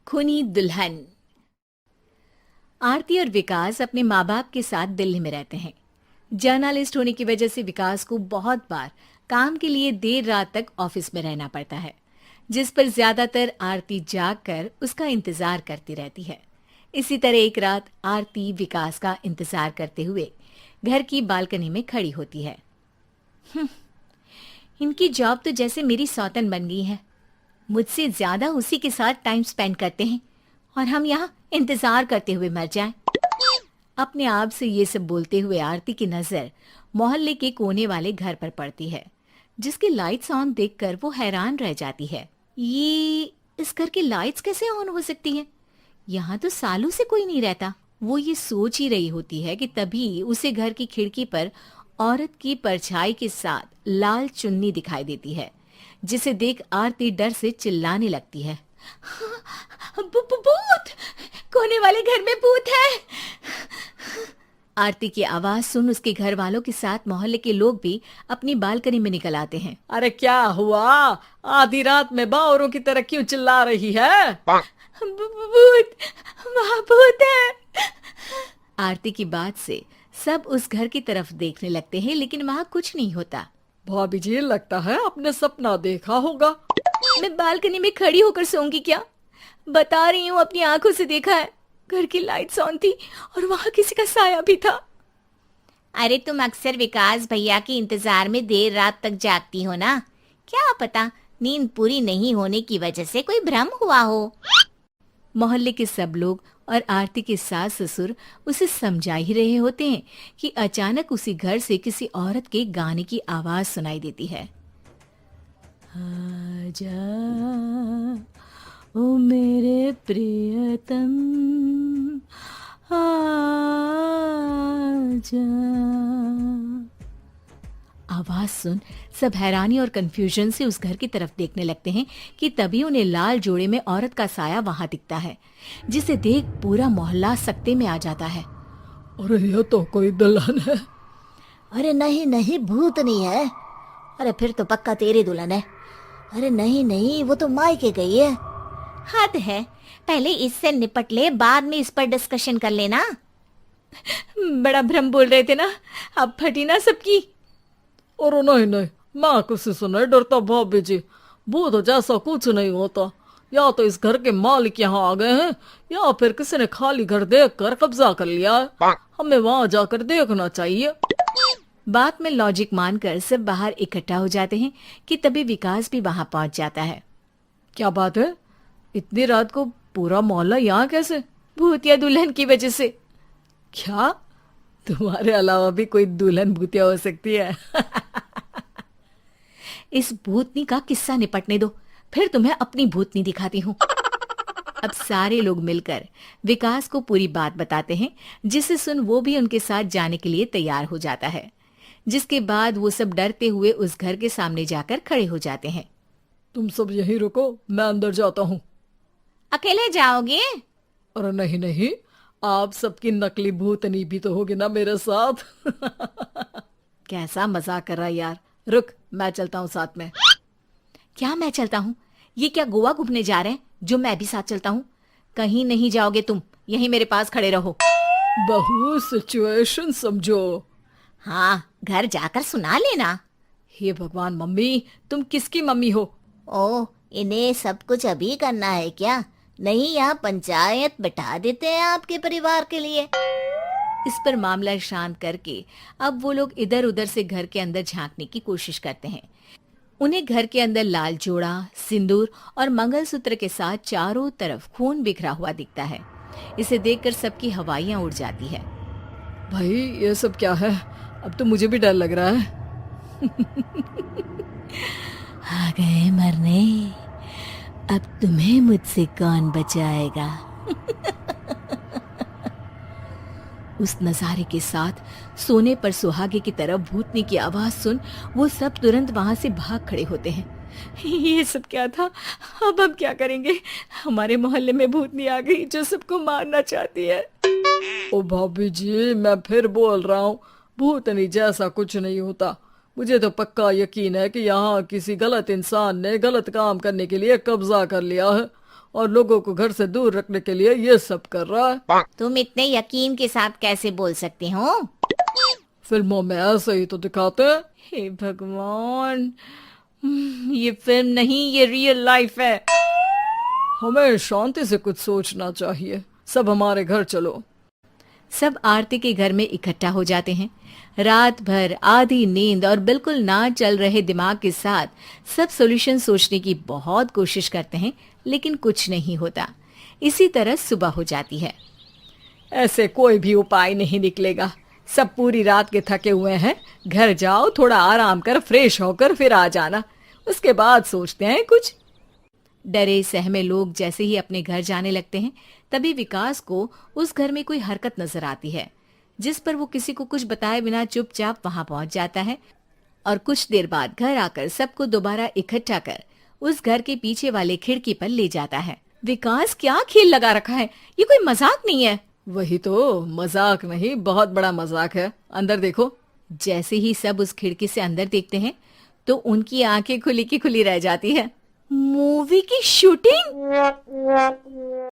खूनी दुल्हन। आरती और विकास अपने माँ बाप के साथ दिल्ली में रहते हैं। जर्नलिस्ट होने की वजह से विकास को बहुत बार काम के लिए देर रात तक ऑफिस में रहना पड़ता है, जिस पर ज्यादातर आरती जाग कर उसका इंतजार करती रहती है। इसी तरह एक रात आरती विकास का इंतजार करते हुए घर की बालकनी में खड़ी होती है। इनकी जॉब तो जैसे मेरी सौतन बन गई है। मुझसे ज्यादा उसी के साथ टाइम स्पेंड करते हैं और हम यहाँ इंतजार करते हुए मर जाएं। अपने आप से ये सब बोलते हुए आरती की नजर मोहल्ले के कोने वाले घर पर पड़ती है, जिसकी लाइट्स ऑन देखकर वो हैरान रह जाती है। ये इस घर की लाइट्स कैसे ऑन हो सकती हैं? यहाँ तो सालों से कोई नहीं रहता। वो ये सोच ही रही होती है कि तभी उसे घर की खिड़की पर औरत की परछाई के साथ लाल चुन्नी दिखाई देती है, जिसे देख आरती डर से चिल्लाने लगती है। भूत! कोने वाले घर में भूत है! आरती की आवाज सुन उसके घर वालों के साथ मोहल्ले के लोग भी अपनी बालकनी में निकल आते हैं। अरे क्या हुआ? आधी रात में बावरों की तरह क्यों चिल्ला रही है? भूत! वहाँ भूत है! आरती की बात से सब उस घर की तरफ देखने लगते हैं, लेकिन वहाँ कुछ नहीं होता। भाभी जी, लगता है आपने सपना देखा होगा। मैं बालकनी में खड़ी होकर सोऊंगी क्या? बता रही हूँ, अपनी आंखों से देखा है। घर की लाइट्स ऑन थी और वहाँ किसी का साया भी था। अरे तुम अक्सर विकास भैया के इंतजार में देर रात तक जागती हो ना? क्या पता नींद पूरी नहीं होने की वजह से कोई भ्रम हुआ हो। मोहल्ले के सब लोग और आरती के सास ससुर उसे समझा ही रहे होते हैं कि अचानक उसी घर से किसी औरत के गाने की आवाज सुनाई देती है। आजा ओ मेरे प्रियतम, आजा। आवाज सुन सब हैरानी और कंफ्यूजन से उस घर की तरफ देखने लगते हैं कि तभी उन्हें लाल जोड़े में औरत का साया वहां दिखता है, जिसे देख पूरा मोहल्ला सकते में आ जाता है। अरे ये तो कोई दुल्हन है। अरे नहीं नहीं, भूत नहीं है। अरे फिर तो पक्का तेरी दुल्हन है। अरे नहीं नहीं, वो तो मायके गई है। हद है, पहले इससे निपट ले, बाद में इस पर डिस्कशन कर लेना। बड़ा भ्रम बोल रहे थे ना, अब फटी ना सबकी। और नहीं नहीं, मैं किसी से नहीं डरता भाभी जी। भूत जैसा कुछ नहीं होता। या तो इस घर के मालिक यहाँ आ गए हैं, या फिर किसी ने खाली घर देख कर कब्जा कर लिया है। हमें वहां जाकर देखना चाहिए। बात में लॉजिक मानकर सब बाहर इकट्ठा हो जाते हैं कि तभी विकास भी वहां पहुंच जाता है। क्या बात है? इतनी रात को पूरा मोहल्ला यहाँ कैसे? भूतिया दुल्हन की वजह से। क्या तुम्हारे अलावा भी कोई दुल्हन भूतिया हो सकती है? इस भूतनी का किस्सा निपटने दो, फिर तुम्हें अपनी भूतनी दिखाती हूँ। अब सारे लोग मिलकर विकास को पूरी बात बताते हैं, जिसे सुन वो भी उनके साथ जाने के लिए तैयार हो जाता है। जिसके बाद वो सब डरते हुए उस घर के सामने जाकर खड़े हो जाते हैं। तुम सब यहीं रुको, मैं अंदर जाता हूँ। अकेले जाओगे? अरे नहीं नहीं, आप सबकी नकली भूतनी भी तो होगी ना मेरे साथ। कैसा मजाक कर रहा यार। रुक, मैं चलता हूँ साथ में। क्या मैं चलता हूँ? ये क्या गोवा घूमने जा रहे हैं जो मैं भी साथ चलता हूँ? कहीं नहीं जाओगे तुम, यहीं मेरे पास खड़े रहो। बहू सिचुएशन समझो। हाँ, घर जाकर सुना लेना। हे भगवान, मम्मी तुम किसकी मम्मी हो? ओ, इन्हें सब कुछ अभी करना है क्या? नहीं, यहाँ पंचायत बैठा देते हैं आपके परिवार के लिए। इस पर मामला शांत करके अब वो लोग इधर उधर से घर के अंदर झांकने की कोशिश करते हैं। उन्हें घर के अंदर लाल जोड़ा, सिंदूर और मंगलसूत्र के साथ चारों तरफ खून बिखरा हुआ दिखता है। इसे देखकर सबकी हवाइयां उड़ जाती है। भाई ये सब क्या है? अब तो मुझे भी डर लग रहा है। आ गए मरने, अब तुम्हें मुझसे कौन बचाएगा? उस नजारे के साथ सोने पर सुहागे की तरफ भूतनी की आवाज सुन वो सब तुरंत वहां से भाग खड़े होते हैं। ये सब क्या था? अब हम क्या करेंगे? हमारे मोहल्ले में भूतनी आ गई जो सबको मारना चाहती है। ओ भाभी जी, मैं फिर बोल रहा हूँ, भूतनी जैसा कुछ नहीं होता। मुझे तो पक्का यकीन है कि यहाँ किसी गलत इंसान ने गलत काम करने के लिए कब्जा कर लिया है और लोगों को घर से दूर रखने के लिए ये सब कर रहा है। तुम इतने यकीन के साथ कैसे बोल सकते हो? फिल्मों में ऐसे ही तो दिखाते हैं। हे भगवान, ये फिल्म नहीं, ये रियल लाइफ है। हमें शांति से कुछ सोचना चाहिए। सब हमारे घर चलो। सब आरती के घर में इकट्ठा हो जाते हैं। रात भर आधी नींद और बिल्कुल ना चल रहे दिमाग के साथ सब सॉल्यूशन सोचने की बहुत कोशिश करते हैं, लेकिन कुछ नहीं होता। इसी तरह सुबह हो जाती है। ऐसे कोई भी उपाय नहीं निकलेगा। सब पूरी रात के थके हुए हैं। घर जाओ, थोड़ा आराम कर, फ्रेश होकर फिर आ जाना। उसके बाद सोचते हैं कुछ। डरे सहमे लोग जैसे ही अपने घर जाने लगते हैं, तभी विकास को उस घर में कोई हरकत नजर आती है, जिस पर वो किसी को कुछ बताए बिना चुपचाप वहां पहुंच जाता है और कुछ देर बाद घर आकर सबको दोबारा इकट्ठा कर उस घर के पीछे वाले खिड़की पर ले जाता है। विकास, क्या खेल लगा रखा है? ये कोई मजाक नहीं है। वही तो, मजाक नहीं, बहुत बड़ा मजाक है। अंदर देखो। जैसे ही सब उस खिड़की से अंदर देखते हैं तो उनकी आंखें खुली की खुली रह जाती है। मूवी की शूटिंग!